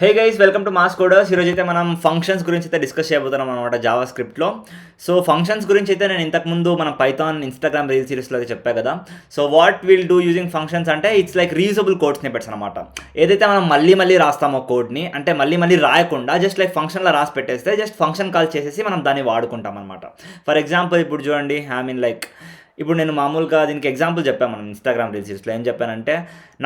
Hey guys, welcome to MassCoders. ఈరోజు అయితే మనం ఫంక్షన్స్ గురించి అయితే డిస్కస్ చేయబోతున్నాం అనమాట జావాస్క్రిప్ట్లో. సో ఫంక్షన్స్ గురించి అయితే నేను ఇంతకుముందు మన పైథాన్ ఇన్స్టాగ్రామ్ రీల్ సిరీస్లో అయితే చెప్పా కదా. So what will do using functions అంటే it's like reusable code snippets అనమాట. ఏదైతే మనం మళ్ళీ రాస్తామో కోడ్ని, అంటే మళ్ళీ రాయకుండా జస్ట్ లైక్ ఫంక్షన్లో రాసి పెట్టేస్తే జస్ట్ ఫంక్షన్ కాల్ చేసేసి మనం దాన్ని వాడుకుంటాం అనమాట. ఫర్ ఎగ్జాంపుల్ ఇప్పుడు చూడండి, ఇప్పుడు నేను మామూలుగా దీనికి ఎగ్జాంపుల్ చెప్పాను మనం ఇన్స్టాగ్రామ్ రీల్స్లో. ఏం చెప్పానంటే,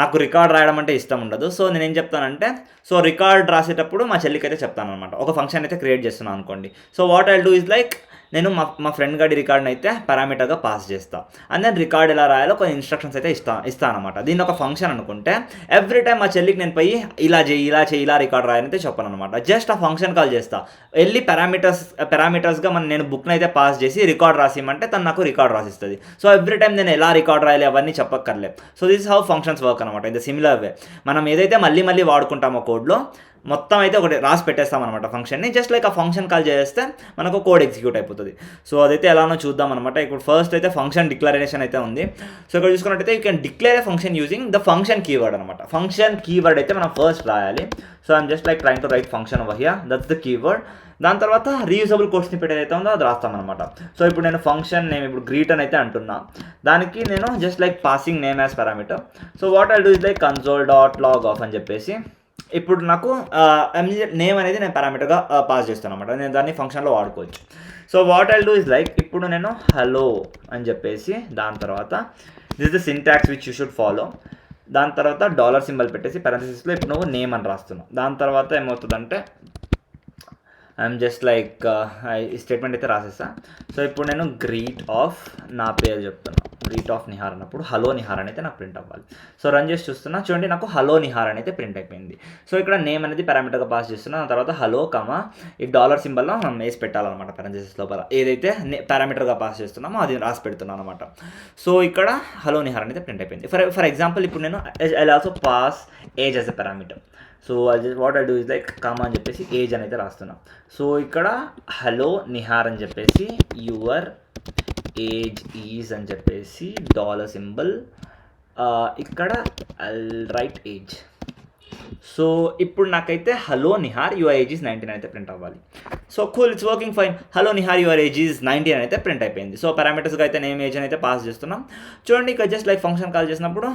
నాకు రికార్డ్ రాయడం అంటే ఇష్టం ఉండదు. సో నేను ఏం చెప్తానంటే, సో రికార్డ్ రాసేటప్పుడు మా చెల్లికి అయితే చెప్తాను అనమాట. ఒక ఫంక్షన్ అయితే క్రియేట్ చేస్తున్నాను అనుకోండి. So what I do is like, నేను మా ఫ్రెండ్ గారి రికార్డ్ని అయితే పారామీటర్గా పాస్ చేస్తాను. అండ్ దెన్ రికార్డ్ ఎలా రాయాలో కొన్ని ఇన్స్ట్రక్షన్స్ అయితే ఇస్తాను అనమాట. దీన్ని ఒక ఫంక్షన్ అనుకుంటే ఎవ్రీ టైం మా చెల్లికి నేను పోయి ఇలా రికార్డ్ రాయని అయితే చెప్పాను అనమాట. జస్ట్ ఆ ఫంక్షన్ కాల్ చేస్తా, వెళ్ళి పారామీటర్స్గా నేను బుక్ని అయితే పాస్ చేసి రికార్డ్ రాసిమంటే తను నాకు రికార్డ్ రాసిస్తుంది. సో ఎవ్రీ టైం నేను ఎలా రికార్డ్ రాయాలి అవన్నీ చెప్పక్కర్లేదు. So this how functions work అనమాట. ఇన్ ద సిమిలర్ వే మనం ఏదైతే మళ్ళీ వాడుకుంటామో కోడ్లో మొత్తం అయితే ఒకటి రాసి పెట్టేస్తాం అనమాట ఫంక్షన్ని. జస్ట్ లైక్ ఆ ఫంక్షన్ కాల్ చేస్తే మనకు కోడ్ ఎగ్జిక్యూట్ అయిపోతుంది. సో అదైతే ఎలానో చూద్దాం అనమాట. ఇప్పుడు ఫస్ట్ అయితే ఫంక్షన్ డిక్లరేషన్ అయితే ఉంది. సో ఇక్కడ చూసుకున్నట్టయితే you can declare a function using the function keyword అనమాట. ఫంక్షన్ కీవర్డ్ అయితే మనం ఫస్ట్ రాయాలి. So I'm just like trying to right function over here, that's the keyword. దాని తర్వాత రీయూజబుల్ కోడ్ స్నిపెట్ ఏదైతే ఉందో అది రాస్తామన్నమాట. సో ఇప్పుడు నేను ఫంక్షన్ నేమ్ ఇప్పుడు గ్రీట్ అని అయితే అంటున్నా. దానికి నేను just like passing name as parameter. So what I do is like console.log of అని చెప్పేసి ఇప్పుడు నాకు నేమ్ అనేది నేను పారామీటర్గా పాస్ చేస్తాను అనమాట. నేను దాన్ని ఫంక్షన్లో వాడుకోవచ్చు. So what I do is like, ఇప్పుడు నేను హలో అని చెప్పేసి దాని తర్వాత this the syntax which you should follow. దాని తర్వాత డాలర్ సింబల్ పెట్టేసి పారాంథసిస్లో ఇప్పుడు నువ్వు నేమ్ అని రాస్తున్నావు. దాని తర్వాత ఏమవుతుందంటే ఐఎమ్ జస్ట్ లైక్ ఈ స్టేట్మెంట్ అయితే రాసేస్తా. సో ఇప్పుడు నేను గ్రీట్ ఆఫ్ నా పేరు చెప్తున్నాను, గ్రీట్ ఆఫ్ నిహార్ అన్నప్పుడు హలో నిహార్ అని అయితే నాకు ప్రింట్ అవ్వాలి. సో రన్ చేసి చూస్తున్నా, చూడండి నాకు హలో నిహార్ అని అయితే ప్రింట్ అయిపోయింది. సో ఇక్కడ నేమ్ అనేది పారామీటర్గా పాస్ చేస్తున్నా. దాని తర్వాత హలో ఈ డాలర్ సింబల్లో మనం వేసి పెట్టాలన్నమాట. పారాంథసిస్ లోపల ఏదైతే పారామీటర్గా పాస్ చేస్తున్నామో అది రాసి పెడుతున్నాను అనమాట. సో ఇక్కడ హలో నిహార్ అనేది ప్రింట్ అయిపోయింది. ఫర్ ఎగ్జాంపుల్ ఇప్పుడు నేను I also pass age as a parameter. So what I do is like comma అని చెప్పేసి ఏజ్ అని అయితే రాస్తున్నాం. సో ఇక్కడ హలో నిహార్ అని చెప్పేసి యువర్ ఏజ్ ఈజ్ అని చెప్పేసి డాలర్ సింబల్, ఇక్కడ రైట్ ఏజ్. సో ఇప్పుడు నాకైతే hello Nihar your age is 19 అయితే ప్రింట్ అవ్వాలి. So cool, it's working fine. Hello Nihar your age is 19 అయితే ప్రింట్ అయిపోయింది. సో పారామీటర్స్గా అయితే నేమ్ ఏజ్ అని అయితే పాస్ చేస్తున్నాం. చూడండి ఇక్కడ జస్ట్ లైక్ ఫంక్షన్ కాల్ చేసినప్పుడు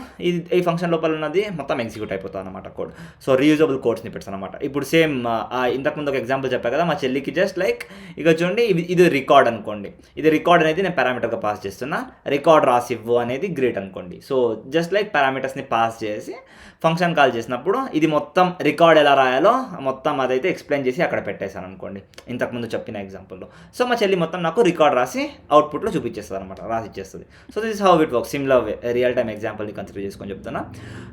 ఈ ఫంక్షన్ లోపల ఉన్నది మొత్తం ఎగ్జిక్యూట్ అయిపోతుంది అనమాట code. So reusable code snippets అనమాట. ఇప్పుడు సేమ్ ఇంతకుముందు ఒక ఎగ్జాంపుల్ చెప్పా కదా మా చెల్లికి, జస్ట్ లైక్ ఇక చూడండి ఇది రికార్డ్ అనుకోండి. ఇది రికార్డ్ అనేది నేను పారామీటర్గా పాస్ చేస్తున్నా. రికార్డ్ రాసివ్వు అనేది గ్రేట్ అనుకోండి. సో జస్ట్ లైక్ పారామీటర్స్ని పాస్ చేసి ఫంక్షన్ కాల్ చేసినప్పుడు ఇది మొత్తం రికార్డ్ ఎలా రాయాలో మొత్తం అదైతే ఎక్స్ప్లెయిన్ చేసి అక్కడ పెట్టేశాను అనుకోండి ఇంతకుముందు చెప్పిన ఎగ్జాంపుల్లో. సో మా చెల్లి మొత్తం నాకు రికార్డ్ రాసి అవుట్పుట్లో చూపించేస్తుంది అనమాట, రాసి ఇచ్చేస్తుంది. So this is how it work. Similar way real time ఎగ్జాంపుల్ని కన్సిడర్ చేసుకొని చెప్తున్నా.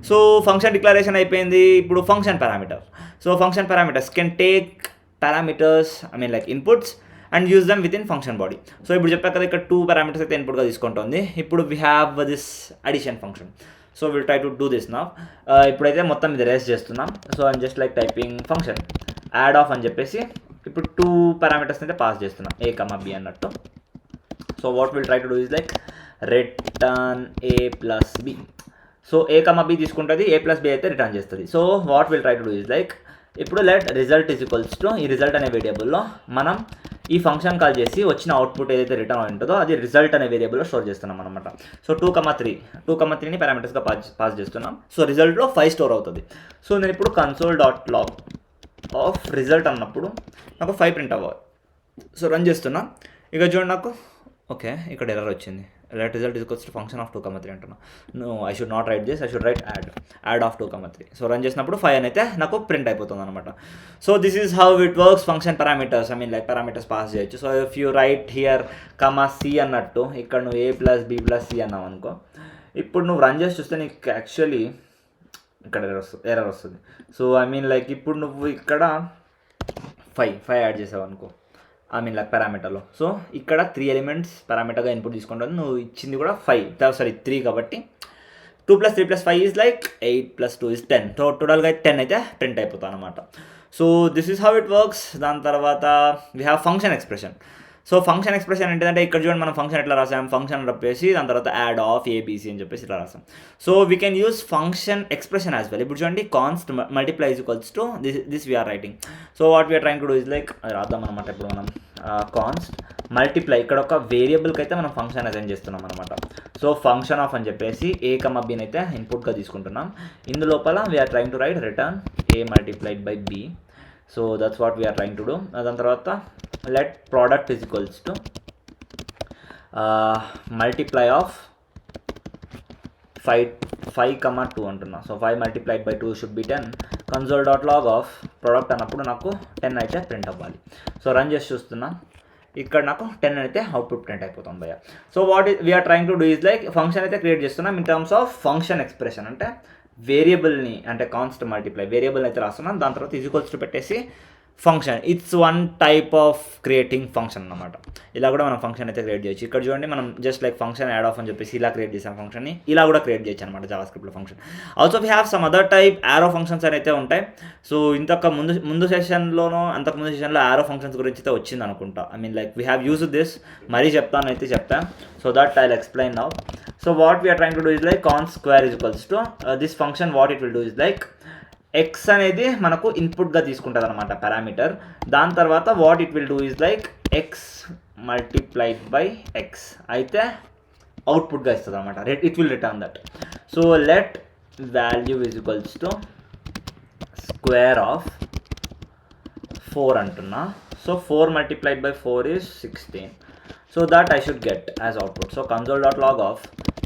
సో ఫంక్షన్ డిక్లరేషన్ అయిపోయింది. ఇప్పుడు function parameter. So function parameters can take parameters like inputs and use them within function body. So ఇప్పుడు చెప్పాక కదా ఇక్కడ 2 parameters అయితే ఇన్పుట్గా తీసుకుంటుంది. ఇప్పుడు we have this addition function. So will try to do this now. ఇప్పుడైతే మొత్తం ఇది రేస్ చేస్తున్నాం. So I'm just like typing function add of అని చెప్పేసి ఇప్పుడు 2 పారామీటర్స్ అయితే పాస్ చేస్తున్నాం, a, b అన్నట్టు. So what will try to do is like return a plus b. So a, b తీసుకుంటుంది, a ప్లస్ b అయితే return చేస్తుంది. So what will try to do is like ఇప్పుడు let result is equals to ఈ result అనే వేరియబుల్లో మనం ఈ function call చేసి వచ్చిన అవుట్పుట్ ఏదైతే రిటర్న్ ఉంటుందో అది రిజల్ట్ అనే వేరియబుల్లో స్టోర్ చేస్తున్నాం అనమాట. సో 2,3ని పారామీటర్స్గా పాస్ చేస్తున్నాం. సో రిజల్ట్లో 5 స్టోర్ అవుతుంది. సో నేను ఇప్పుడు console.log ఆఫ్ రిజల్ట్ అన్నప్పుడు నాకు 5 ప్రింట్ అవ్వాలి. సో రన్ చేస్తున్నా. ఇక చూడండి నాకు ఓకే ఇక్కడ ఎర్రర్ వచ్చింది. Let result is equals to function of 2,3 అంటున్నా. No, I should not write this, I should write add of 2,3. So run చేసినప్పుడు 5 అని అయితే నాకు ప్రింట్ అయిపోతుంది అనమాట. So this is how it works function parameters. Like parameters pass చేయొచ్చు. So if you write here c అన్నట్టు ఇక్కడ నువ్వు a plus b plus c అన్నావు అనుకో, ఇప్పుడు నువ్వు రన్ చేసి చూస్తే నీకు యాక్చువల్లీ ఇక్కడ ఎర్రర్ వస్తుంది. సో లైక్ ఇప్పుడు నువ్వు ఇక్కడ 5 యాడ్ చేసావు అనుకో లైక్ పారామీటర్లో. సో ఇక్కడ 3 ఎలిమెంట్స్ పారామీటర్గా ఇన్పుట్ తీసుకుంటుంది. నువ్వు ఇచ్చింది కూడా 3 కాబట్టి 2 + 3 + 5 ఈజ్ లైక్ 8 + 2 ఈజ్ 10. సో టోటల్గా 10 అయితే ప్రింట్ అయిపోతుంది అనమాట. So this is how it works. దాని తర్వాత we have function expression. So function expression ఏంటంటే ఇక్కడ చూడండి మనం ఫంక్షన్ ఎట్లా రాసాం, ఫంక్షన్ చెప్పేసి దాని తర్వాత యాడ్ ఆఫ్ ఏబీసీ అని చెప్పేసి ఇట్లా రాసాం. So we can use function expression as well. ఇప్పుడు చూడండి const multiply is equals to this we are writing. So what we are trying to do is like రాద్దాం అనమాట. ఇప్పుడు మనం కాన్స్ట్ మల్టిప్లై ఇక్కడ ఒక వేరియబుల్కి అయితే మనం ఫంక్షన్ అసైన్ చేస్తున్నాం అనమాట. సో ఫంక్షన్ ఆఫ్ అని చెప్పేసి ఏ కమ బిని అయితే ఇన్పుట్గా తీసుకుంటున్నాం. ఇందులోపల we're trying to write return a multiplied by b. So that's what we are trying to do. దాని తర్వాత let product is equals to multiply of 5, 2 అంటున్నా. So 5 multiplied by 2 should be 10. console.log of product అన్నప్పుడు నాకు 10 అయితే print అవ్వాలి. So run చేసి చూస్తున్నా, ఇక్కడ నాకు 10 అయితే అవుట్పుట్ ప్రింట్ అయిపోతుంది భయ్య. So what we are trying to do is like function అయితే క్రియేట్ చేస్తున్నాం in terms of function expression. అంటే వేరియబుల్ని అంటే కాన్స్ట్ మల్టిప్లై వేరియబుల్ అయితే రాస్తున్నాం, దాని తర్వాత ఈక్వల్స్ టు పెట్టేసి function. It's one type of creating function అనమాట. ఇలా కూడా మనం ఫంక్షన్ అయితే క్రియేట్ చేయొచ్చు. ఇక్కడ చూడండి మనం just like function add of అని చెప్పేసి ఇలా క్రియేట్ చేసాం ఫంక్షన్ని, ఇలా కూడా క్రియేట్ చేయొచ్చు అనమాట జావాస్క్రిప్ట్లో function. Also we have some other type arrow functions అని అయితే ఉంటాయి. సో ముందు సెషన్లోనో అంతకుముందు సెషన్లో యారో ఫంక్షన్స్ గురించి అయితే వచ్చింది అనుకుంటా. I mean like we have use this. మరీ చెప్తాను. So that I will explain now. So what we are trying to do is like const square is equals to this function. What it will do is like X అనేది మనకు ఇన్పుట్గా తీసుకుంటుంది అనమాట parameter. దాని తర్వాత what it will do is like X multiplied by X అయితే అవుట్పుట్గా ఇస్తుంది అనమాట. It will return that. So let value is equals to square of 4 అంటున్నా. So 4 multiplied by 4 is 16. So that I should get as output. So console.log of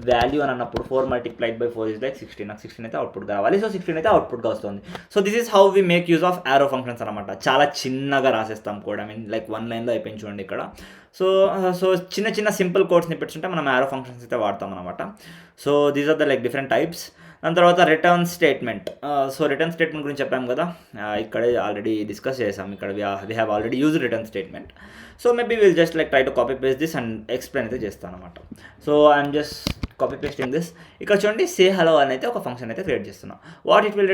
value అని అన్నప్పుడు 4 multiplied by 4 is like 16. నాకు 16 అయితే అవుట్పుట్గా రావాలి. So 16 అయితే అవుట్పుట్గా వస్తుంది. So this is how we make use of arrow functions అనమాట. చాలా చిన్నగా రాసేస్తాం కోడ్. ఐ మీన్ లైక్ 1 లైన్లో అయిపోయింది చూడండి ఇక్కడ. సో చిన్న సింపుల్ కోడ్స్ని పెట్టుకుంటే మనం యారో ఫంక్షన్స్ అయితే వాడతాం అనమాట. So these are the like different types. దాని తర్వాత return statement. So return statement గురించి చెప్పాము కదా, ఇక్కడే ఆల్రెడీ డిస్కస్ చేసాం. ఇక్కడ we have already use return statement. So maybe will just like try to copy paste this and explain అయితే చేస్తాను అనమాట. So I'm just copy pasting this. ఇక్కడ చూడండి సే హలో అని అయితే ఒక ఫంక్షన్ అయితే క్రియేట్ చేస్తున్నాం. What it will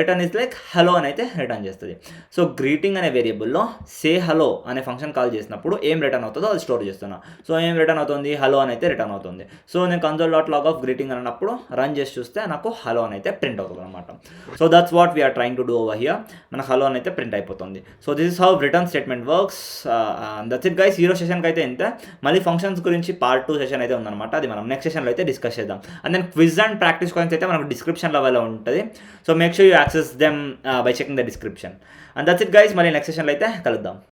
return is like hello అని అయితే రిటర్న్ చేస్తుంది. సో గ్రీటింగ్ అనే వేరియబుల్లో సే హలో అనే ఫంక్షన్ కాల్ చేసినప్పుడు ఏం రిటర్న్ అవుతుందో అది స్టోర్ చేస్తున్నా. సో ఏం రిటర్న్ అవుతుంది, హలో అని అయితే రిటర్న్ అవుతుంది. సో నేను console.log of గ్రీటింగ్ అన్నప్పుడు రన్ చేసి చూస్తే నాకు హలో అని అయితే ప్రింట్ అవుతుంది అనమాట. So that's what we are trying to do over here. మనకు హలో అని అయితే ప్రింట్ అయిపోతుంది. So this is how return statement works. That's it guys. హీరో సెషన్కి అయితే ఇంత. మళ్ళీ ఫంక్షన్స్ గురించి పార్ట్ 2 సెషన్ అయితే ఉందన్నమాట. అది మనం నెక్స్ట్ సెషన్లో అయితే డిస్కస్ చేద్దాం. And then quiz and practice questions అయితే మనకు డిస్క్రిప్షన్ లెవెల్లో ఉంటుంది. So make sure you access them by checking the description. And that's it guys. మళ్ళీ నెక్స్ట్ సెషన్లో అయితే కలుద్దాం.